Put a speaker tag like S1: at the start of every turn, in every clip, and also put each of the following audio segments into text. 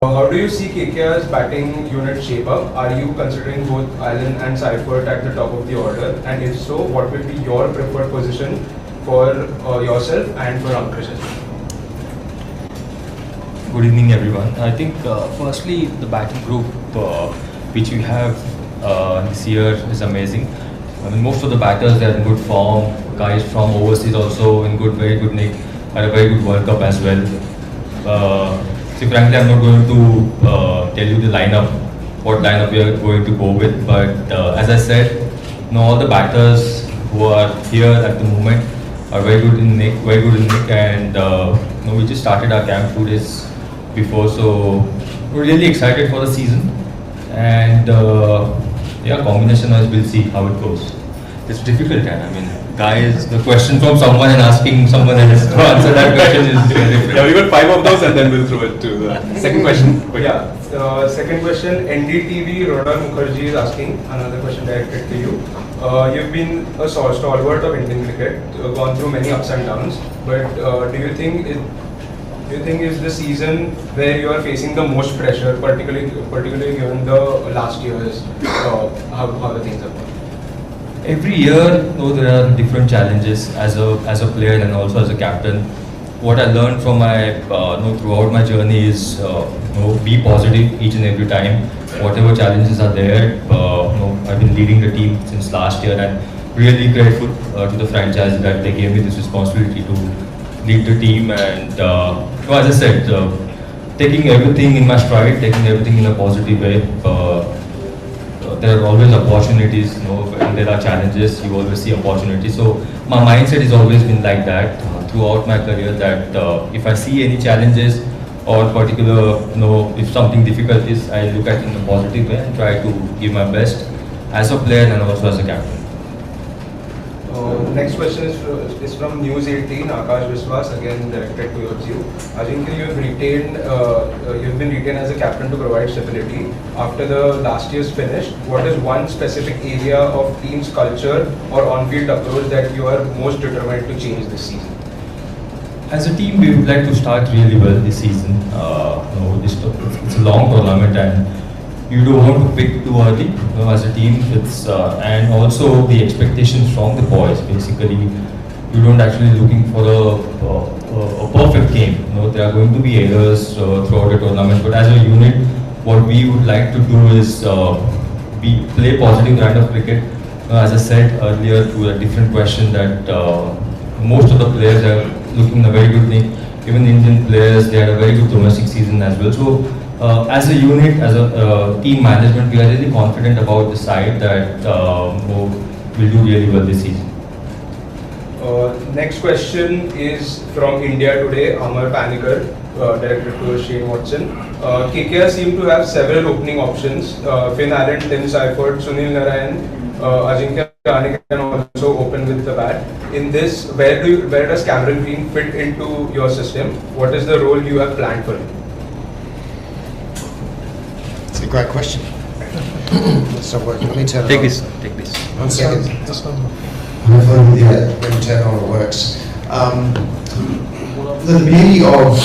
S1: How do you see KKR's batting unit shape up? Are you considering both Allen and Seifert at the top of the order? And if so, what will be your preferred position for yourself and for Ankush as well?
S2: Good evening, everyone. I think firstly, the batting group which we have this year is amazing. I mean, most of the batters, they are in good form. Guys from overseas also in good, very good nick. Had a very good World Cup as well. See, frankly, I'm not going to tell you the lineup, what lineup we are going to go with. But as I said, all the batters who are here at the moment are very good in nick, and we just started our camp 2 days before, so we're really excited for the season. And yeah, combination-wise, we'll see how it goes. It's difficult, and I mean, guys, the question from someone and asking someone else to answer that question is different.
S3: Yeah, we got 5 of those and then we'll throw it to the second question.
S1: Yeah, second question, NDTV, Rodar Mukherjee is asking, another question directed to you. You've been a stalwart of Indian cricket, gone through many ups and downs, but do you think is the season where you are facing the most pressure, particularly given the last years, how the things are going?
S2: Every year, there are different challenges as a player and also as a captain. What I learned from my throughout my journey is be positive each and every time. Whatever challenges are there, I've been leading the team since last year, and really grateful to the franchise that they gave me this responsibility to lead the team. And as I said, taking everything in my stride, taking everything in a positive way. There are always opportunities, when there are challenges, you always see opportunities. So my mindset has always been like that throughout my career, that if I see any challenges or particular, if something difficult is, I look at it in a positive way and try to give my best as a player and also as a captain.
S1: Next question is from News18, Akash Viswas, again directed towards you. Ajinkya, you've been retained as a captain to provide stability. After the last year's finish, what is one specific area of team's culture or on-field approach that you are most determined to change this season?
S2: As a team, we would like to start really well this season. It's a long tournament and you don't want to pick too early. As a team, and also the expectations from the boys. Basically, you don't actually looking for a perfect game. There are going to be errors throughout the tournament. But as a unit, what we would like to do is play positive kind of cricket. As I said earlier to a different question, that most of the players are looking in a very good nick. Even Indian players, they had a very good domestic season as well. So as a unit, as a team management, we are really confident about the side that will do really well this season.
S1: Next question is from India Today, Amar Panikkar, directed to Shane Watson. KKR seem to have several opening options. Finn Allen, Tim Seifert, Sunil Narayan, Ajinkya Rahane can also open with the bat. In this, where does Cameron Green fit into your system? What is the role you have planned for him?
S4: It's a great question. Stop working. Let me turn it
S2: Take
S4: on.
S2: this.
S4: 1 second. Hopefully, when you turn it on, it works. The beauty of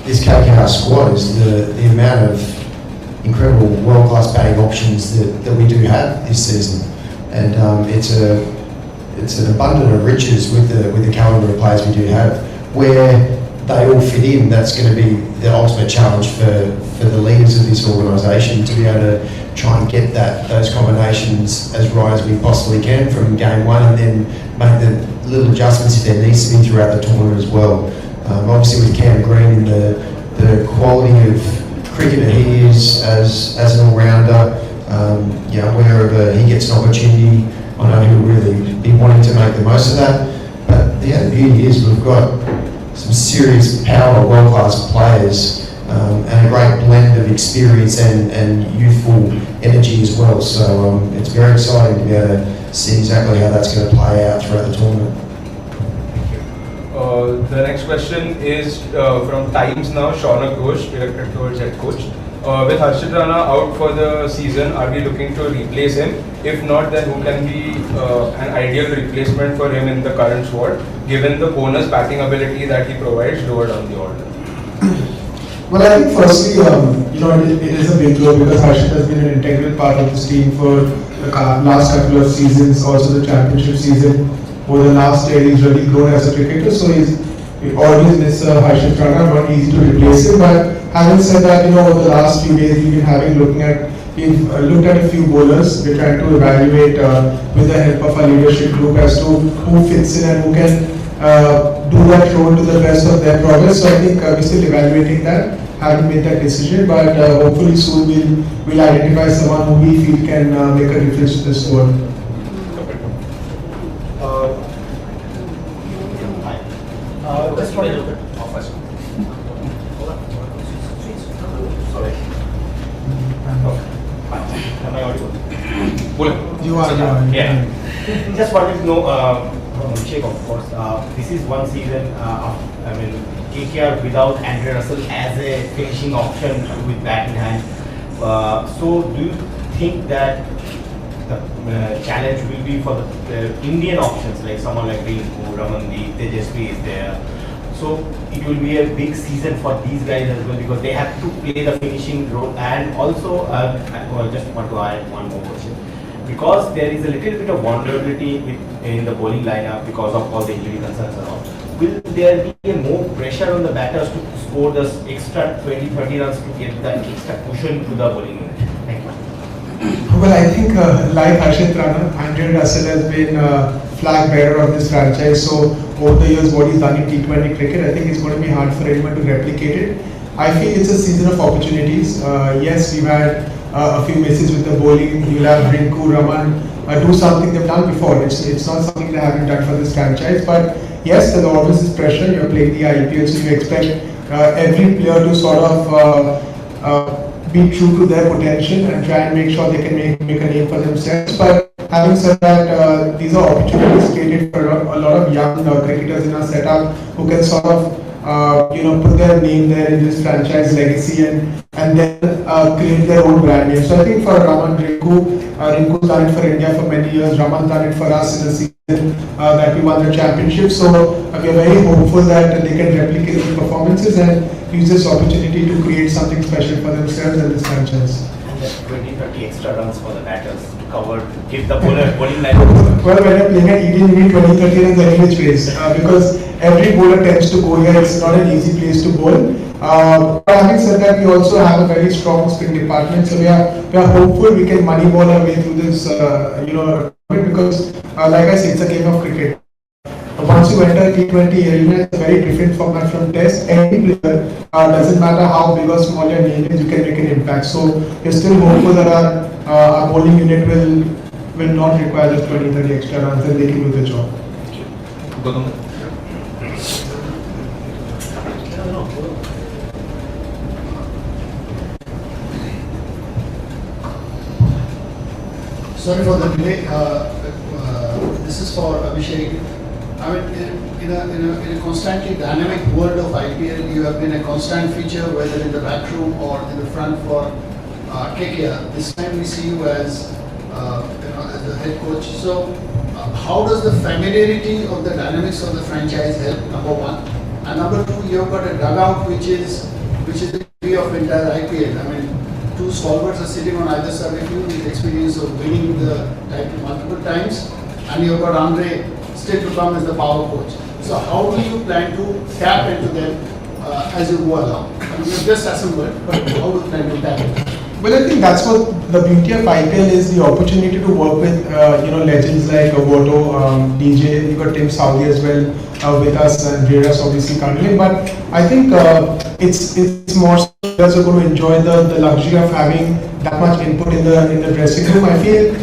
S4: this KKR squad is the amount of incredible world-class batting options that we do have this season, and it's an abundance of riches with the caliber of players we do have. Where they all fit in, that's going to be the ultimate challenge for the leaders of this organisation to be able to try and get those combinations as right as we possibly can from game one, and then make the little adjustments if there needs to be throughout the tournament as well. Obviously with Cam Green and the quality of cricketer he is as an all-rounder, wherever he gets an opportunity, I know he'll really be wanting to make the most of that. But the beauty is we've got some serious power, world-class players, and a great blend of experience and youthful energy as well. So it's very exciting to be able to see exactly how that's going to play out throughout the tournament.
S1: The next question is from Times Now, Shaunak Ghosh, directed towards head coach. With Harshit Rana out for the season, are we looking to replace him? If not, then who can be an ideal replacement for him in the current squad, given the bonus batting ability that he provides lower down the order?
S5: Well, I think firstly, it is a big role because Harshit has been an integral part of this team for the last couple of seasons, also the championship season. Over the last year, he's really grown as a cricketer, so we always miss Harshit Rana, not easy to replace him. But having said that, over the last few days, we've looked at a few bowlers. We're trying to evaluate with the help of our leadership group as to who fits in and who can do that role to the best of their progress. So I think we're still evaluating that, haven't made that decision, but hopefully soon we'll identify someone who we feel can make a difference to the squad.
S6: Just one little bit. Sorry. Am I audible?
S5: You are.
S6: Yeah. Just wanted to know from Abhishek, of course. This is one season. KKR without Andre Russell as a finishing option with bat in hand. So, do you think that the challenge will be for the Indian options, like someone like Rinku, Ramandeep, Tejasvi is there? So it will be a big season for these guys as well because they have to play the finishing role. And also, I just want to add one more question. Because there is a little bit of vulnerability in the bowling lineup because of all the injury concerns around, will there be more pressure on the batters to score those extra 20-30 runs to get that extra cushion to the bowling unit? Thank you.
S5: Well, I think like Harshit Rana, Andre Russell has been flag bearer of this franchise. So over the years, what he's done in T20 cricket, I think it's going to be hard for anyone to replicate it. I feel it's a season of opportunities. Yes, we've had a few misses with the bowling. You'll have Rinku, Raman do something they've done before. It's not something they haven't done for this franchise. But yes, there's always this pressure. You're playing the IPL, so you expect every player to sort of be true to their potential and try and make sure they can make a name for themselves. But having said that, these are opportunities created for a lot of young cricketers in our setup who can sort of put their name there in this franchise legacy and then create their own brand name. So I think for Raman, Rinku's done it for India for many years. Raman's done it for us in the season that we won the championship. So we are very hopeful that they can replicate the performances and use this opportunity to create something special for themselves and this franchise.
S6: And the 20-30 extra runs for the batters to cover, give the bowling line.
S5: Well, when you're playing at Eden, you need 20-30 runs any which ways because every bowler tends to go here. It's not an easy place to bowl. But having said that, we also have a very strong spin department. So we are hopeful we can money ball our way through this, because like I said, it's a game of cricket. Once you enter T20 arena, it's a very different format from Test. Any player, doesn't matter how big or small your name is, you can make an impact. So we're still hopeful that our bowling unit will not require just 20-30 extra runs and they can do the job.
S7: Sorry for the delay. This is for Abhishek. I mean, in a constantly dynamic world of IPL, you have been a constant feature, whether in the back room or in the front for KKR. This time we see you as the head coach. So, how does the familiarity of the dynamics of the franchise help? Number one, and number two, you have got a dugout which is the key of entire IPL. I mean, two stalwarts are sitting on either side of you with experience of winning the title multiple times, and you have got Andre still to come as the power coach. So how do you plan to tap into them as you go along? I mean, you've just assembled, but how do you plan to tap into?
S5: Well, I think that's what the beauty of IPL is, the opportunity to work with legends like Voto, DJ. You got Tim Saudi as well with us, and Vedas obviously currently. But I think it's more players are going to enjoy the luxury of having that much input in the dressing room. I feel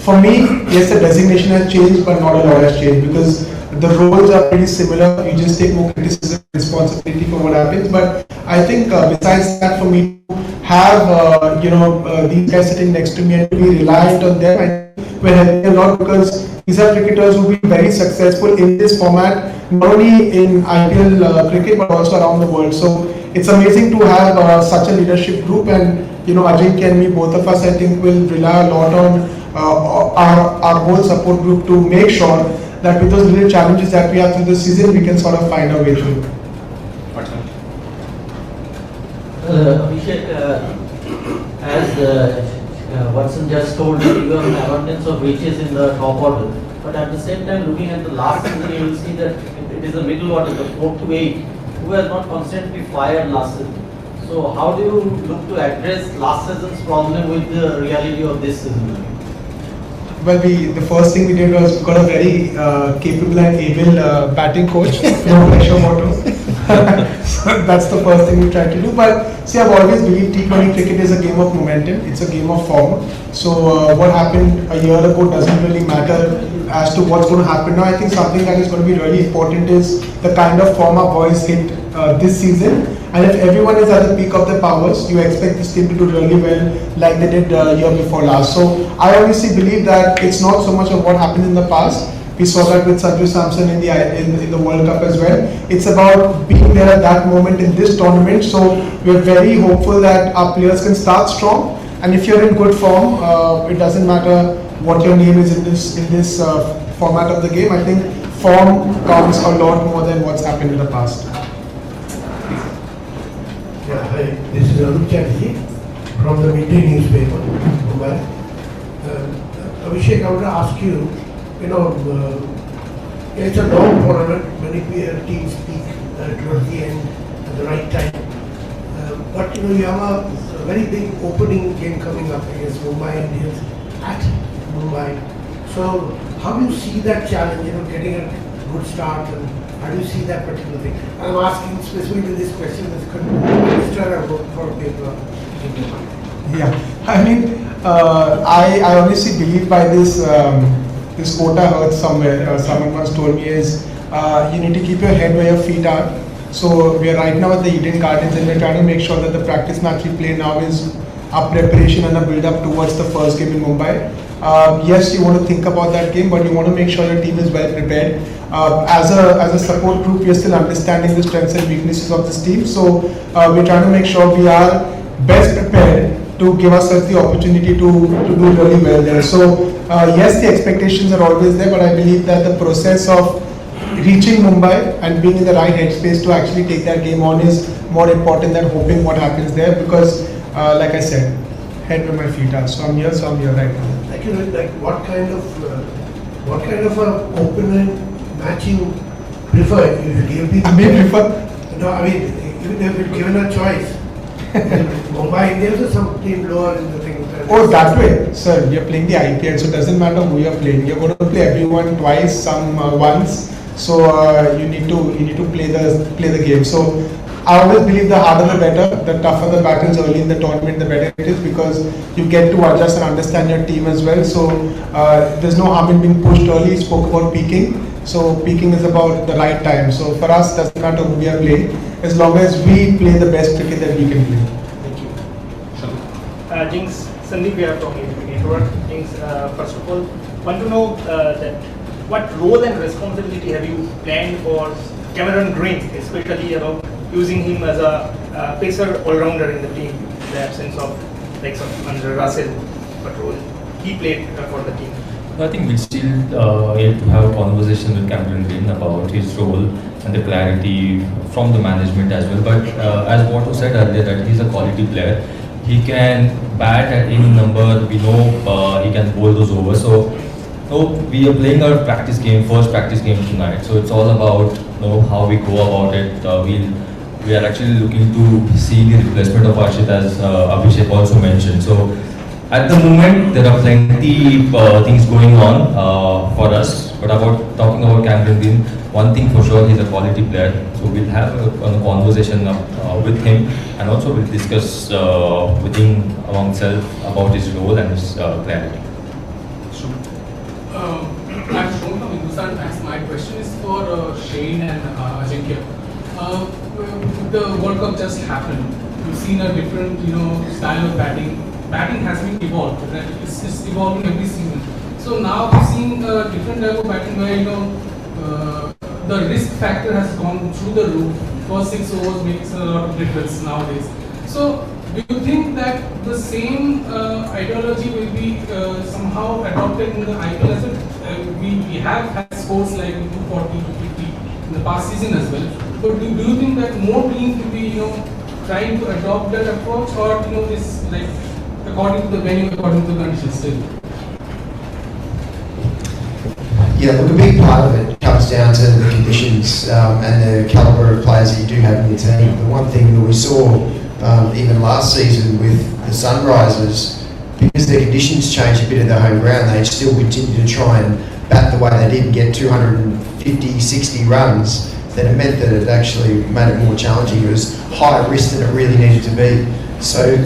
S5: for me, yes, the designation has changed, but not a lot has changed because the roles are pretty similar. You just take more criticism and responsibility for what happens. But I think besides that, for me to have these guys sitting next to me and to be reliant on them, I think will help me a lot because these are cricketers who will be very successful in this format, not only in IPL cricket but also around the world. So it's amazing to have such a leadership group, and Ajinkya and me, both of us, I think will rely a lot on our whole support group to make sure that with those little challenges that we have through the season, we can sort of find our way through.
S8: Abhishek, as Watson just told you, you have an abundance of riches in the top order. But at the same time, looking at the last season, you will see that it is the middle order, the 4 to 8, who has not constantly fired last season. So how do you look to address last season's problem with the reality of this season?
S5: Well, the first thing we did was got a very capable and able batting coach, no pressure motto. So that's the first thing we tried to do. But see, I've always believed T20 cricket is a game of momentum. It's a game of form. So what happened a year ago doesn't really matter as to what's going to happen now. I think something that is going to be really important is the kind of form our boys hit this season. And if everyone is at the peak of their powers, you expect this team to do really well like they did year before last. So I honestly believe that it's not so much of what happened in the past. We saw that with Sanju Samson in the World Cup as well. It's about being there at that moment in this tournament. So we're very hopeful that our players can start strong. And if you're in good form, it doesn't matter what your name is in this format of the game. I think form counts a lot more than what's happened in the past.
S9: Yeah, hi, this is Anup Chatterjee from the Midday newspaper, Mumbai. Abhishek, I want to ask you, it's a long tournament, many teams peak towards the end at the right time. But you have a very big opening game coming up against Mumbai Indians at Mumbai. So how do you see that challenge, getting a good start, and how do you see that particular thing? I'm asking specifically this question as Mr. for paper.
S5: Yeah, I mean, I honestly believe by this this quote I heard somewhere, someone once told me is, you need to keep your head where your feet are. So we are right now at the Eden Gardens and we're trying to make sure that the practice match we play now is a preparation and a build up towards the first game in Mumbai. Yes, you want to think about that game, but you want to make sure your team is well prepared. As a support group, we are still understanding the strengths and weaknesses of this team. So we're trying to make sure we are best prepared to give ourselves the opportunity to do really well there. So yes, the expectations are always there, but I believe that the process of reaching Mumbai and being in the right headspace to actually take that game on is more important than hoping what happens there, because like I said, head where my feet are. So I'm here right now.
S9: Like what kind of a opening match you prefer?
S5: I may prefer.
S9: No, I mean, even if you're given a choice, Mumbai Indians or some team lower in the thing.
S5: Oh, that way, sir. We are playing the IPL, so it doesn't matter who you're playing. You're going to play everyone twice, some once. So you need to play the game. So I always believe the harder the better, the tougher the battles early in the tournament, the better it is, because you get to adjust and understand your team as well. So there's no harm in being pushed early. You spoke about peaking. So peaking is about the right time. So for us, doesn't matter who we are playing, as long as we play the best cricket that we can play.
S10: Thank you. Jinx, Sandeep here from ABP Network. Jinx, first of all, want to know that what role and responsibility have you planned for Cameron Green, especially about using him as a pacer all-rounder in the team, in the absence of under Russell, what role he played for the team?
S2: I think we still need to have a conversation with Cameron Green about his role and the clarity from the management as well. But as Watto said earlier, that he's a quality player. He can bat at any number. We know he can bowl those overs. So we are playing our practice game, first practice game tonight. So it's all about how we go about it. We are actually looking to see the replacement of Arshit, as Abhishek also mentioned. So at the moment, there are plenty things going on for us. But talking about Cameron Green, one thing for sure, he's a quality player. So we'll have a conversation with him, and also we'll discuss with him among himself about his role and his clarity.
S11: I'm Shon from Hindustan Times. My question is for Shane and Ajinkya. The World Cup just happened. We've seen a different, style of batting. Batting has been evolved. Right? It's evolving every season. So now we're seeing a different type of batting where the risk factor has gone through the roof. First 6 overs makes a lot of difference nowadays. So do you think that the same ideology will be somehow adopted in the IPL as well? We have had scores like 240, 250 in the past season as well. But do you think that more teams will be trying to adopt that approach, or is like according to the venue, according to the conditions still?
S4: Yeah, look, a big part of it comes down to the conditions and the calibre of players that you do have in your team. The one thing that we saw even last season with the Sunrisers, because their conditions changed a bit at their home ground, they still continued to try and bat the way they did and get 250, 60 runs. Then it meant that it actually made it more challenging. It was higher risk than it really needed to be. So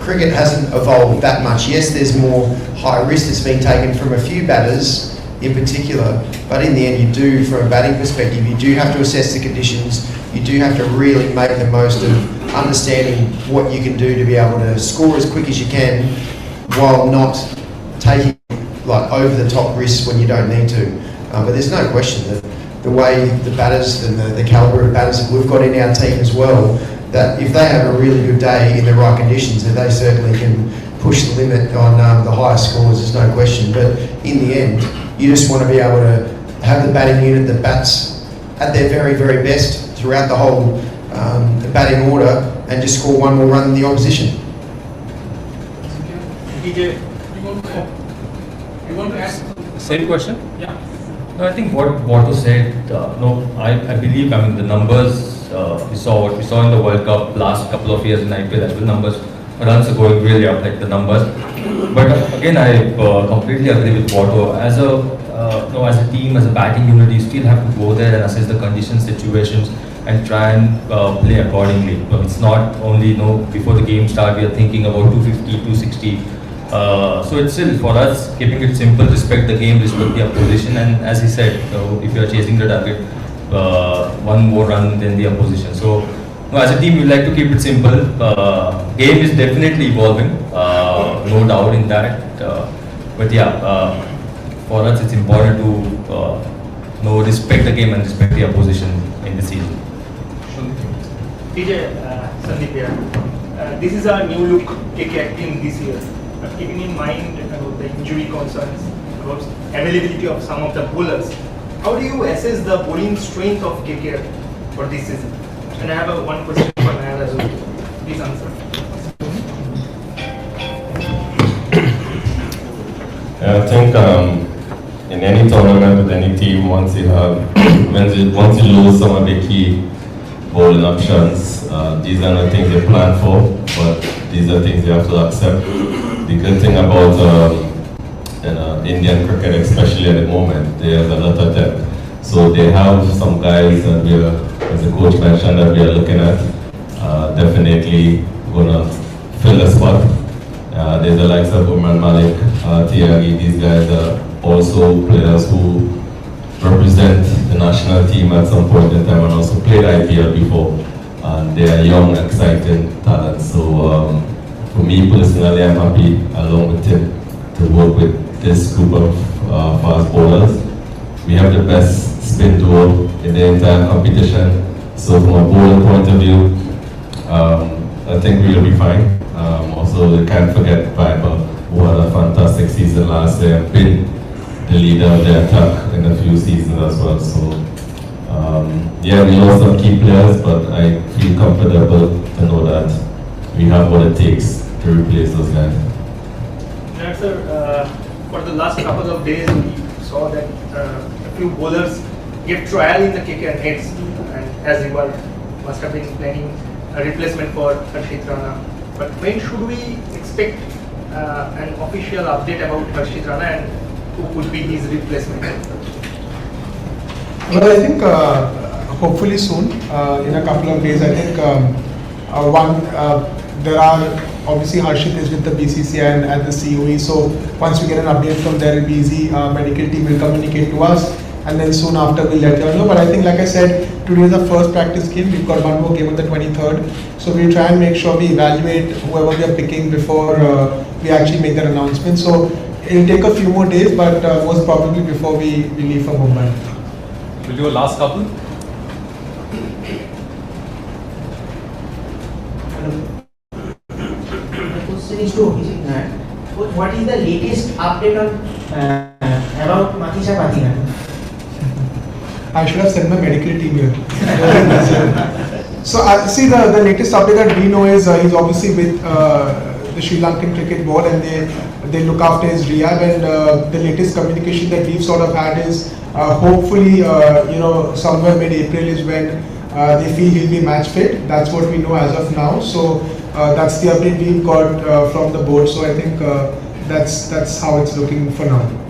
S4: cricket hasn't evolved that much. Yes, there's more high risk that's being taken from a few batters in particular, but in the end you do, from a batting perspective, you do have to assess the conditions. You do have to really make the most of understanding what you can do to be able to score as quick as you can while not taking like over the top risks when you don't need to. But there's no question that the way the batters and the calibre of batters that we've got in our team as well, that if they have a really good day in the right conditions, then they certainly can push the limit on the highest scores, there's no question. But in the end, you just want to be able to have the batting unit that bats at their very, very best throughout the whole batting order and just score one more run than the opposition.
S11: DJ, you want to ask?
S2: Same question?
S11: Yeah.
S2: No, I think what was said, I believe, the numbers, we saw what we saw in the World Cup last couple of years in IPL, as well, numbers, runs are going really up, like the numbers. But again, I completely agree with Watto. As a team, as a batting unit, you still have to go there and assess the conditions, situations, and try and play accordingly. It's not only, before the game start, we are thinking about 250, 260. So it's still, for us, keeping it simple, respect the game, respect the opposition, and as he said, if you are chasing the target, one more run than the opposition. So as a team, we like to keep it simple. Game is definitely evolving, no doubt in that. But yeah, for us, it's important to respect the game and respect the opposition in the season.
S10: DJ, Sandeep here. This is our new look KKR team this year. But keeping in mind about the injury concerns, about availability of some of the bowlers, how do you assess the bowling strength of KKR for this season? And I have one question for Nair as well. Please answer.
S12: I think in any tournament with any team, once you lose some of the key bowling options, these are not things you plan for, but these are things you have to accept. The good thing about Indian cricket, especially at the moment, there's a lot of depth. So they have some guys that we are, as the coach mentioned, that we are looking at, definitely going to fill the spot. There's the likes of Umran Malik, Tiagi. These guys are also players who represent the national team at some point in time and also played IPL before. And they are young, exciting talents. So for me personally, I'm happy along with Tim to work with this group of fast bowlers. We have the best spin duo in the entire competition. So from a bowling point of view, I think we will be fine. Also, we can't forget Piper, who had a fantastic season last year and been the leader of the attack in a few seasons as well. So, yeah, we lost some key players, but I feel comfortable to know that we have what it takes to replace those guys.
S10: Now, sir, for the last couple of days, we saw that a few bowlers gave trial in the KKR heads, and as you must have been planning a replacement for Harshit Rana. But when should we expect an official update about Harshit Rana and who could be his replacement?
S5: Well, I think hopefully soon, in a couple of days. I think there are obviously Harshit is with the BCCI and at the COE. So once we get an update from there, it'll be easy. Medical team will communicate to us, and then soon after we'll let you know. But I think, like I said, today is the first practice game. We've got one more game on the 23rd. So we'll try and make sure we evaluate whoever we are picking before we actually make that announcement. So it'll take a few more days, but most probably before we leave for Mumbai.
S3: Will you a last couple?
S13: What is the latest update on about Manisha Patina?
S5: I should have sent my medical team here. So see the latest update that we know is he's obviously with the Sri Lankan cricket board, and they look after his rehab, and the latest communication that we've sort of had is hopefully somewhere mid-April is when they feel he'll be match fit. That's what we know as of now. So that's the update we've got from the board. So I think that's how it's looking for now.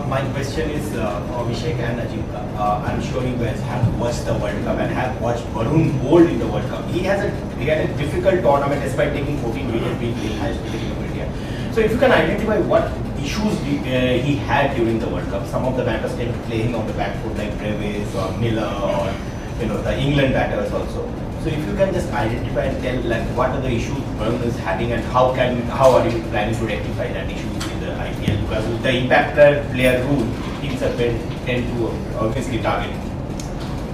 S6: My question is for Abhishek and Ajinkya. I'm sure you guys have watched the World Cup and have watched Varun bowl in the World Cup. He had a difficult tournament despite taking 14 wickets, being the highest wicket in India. So if you can identify what issues he had during the World Cup, some of the batters came playing on the back foot like Brevis or Miller or the England batters also. So if you can just identify and tell like what are the issues Varun is having and how are you planning to rectify that issue in the IPL, because with the impact player rule, teams are tend to obviously target.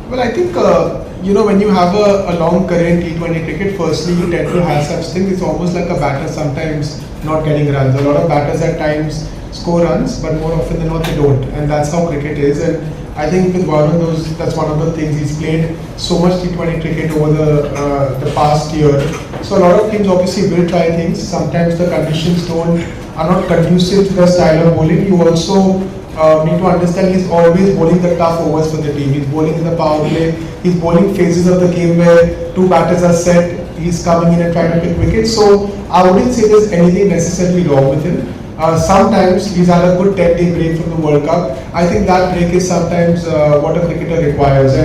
S5: Well, I think when you have a long career in T20 cricket, firstly you tend to have such things. It's almost like a batter sometimes not getting runs. A lot of batters at times score runs, but more often than not they don't, and that's how cricket is. And I think with Varun, that's one of the things. He's played so much T20 cricket over the past year. So a lot of teams obviously will try things. Sometimes the conditions are not conducive to the style of bowling. You also need to understand he's always bowling the tough overs for the team. He's bowling in the power play. He's bowling phases of the game where two batters are set. He's coming in and trying to pick wickets. So I wouldn't say there's anything necessarily wrong with him. Sometimes he's had a good 10-day break from the World Cup. I think that break is sometimes what a cricketer requires.